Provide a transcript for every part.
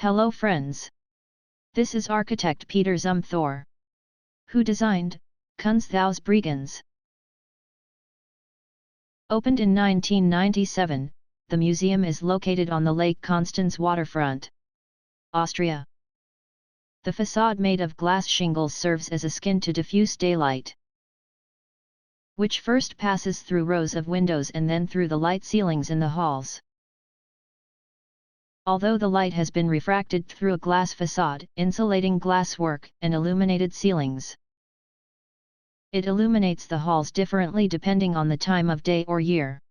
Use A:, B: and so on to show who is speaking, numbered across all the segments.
A: Hello friends. This is architect Peter Zumthor, who designed Kunsthaus Bregenz. Opened in 1997, the museum is located on the Lake Constance waterfront, Austria. The facade made of glass shingles serves as a skin to diffuse daylight, which first passes through rows of windows and then through the light ceilings in the halls. Although the light has been refracted through a glass facade, insulating glasswork, and illuminated ceilings, it illuminates the halls differently depending on the time of day or year.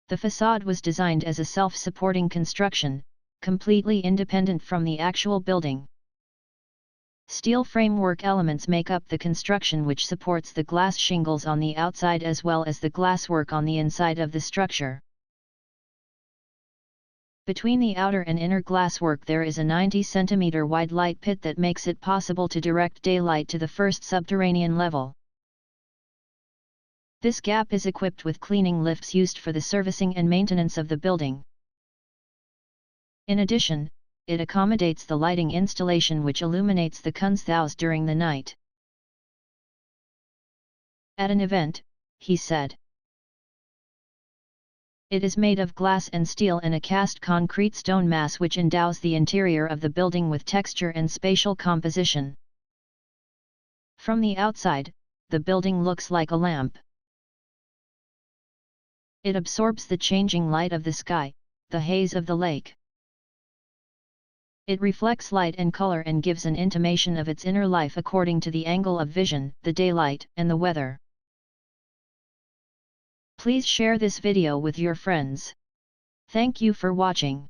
A: The facade was designed as a self-supporting construction, completely independent from the actual building. Steel framework elements make up the construction, which supports the glass shingles on the outside as well as the glasswork on the inside of the structure. Between the outer and inner glasswork there is a 90 cm wide light pit that makes it possible to direct daylight to the first subterranean level. This gap is equipped with cleaning lifts used for the servicing and maintenance of the building. In addition, it accommodates the lighting installation which illuminates the Kunsthaus during the night. At an event, he said, "It is made of glass and steel and a cast concrete stone mass which endows the interior of the building with texture and spatial composition. From the outside, the building looks like a lamp. It absorbs the changing light of the sky, the haze of the lake. It reflects light and color and gives an intimation of its inner life according to the angle of vision, the daylight, and the weather." Please share this video with your friends. Thank you for watching.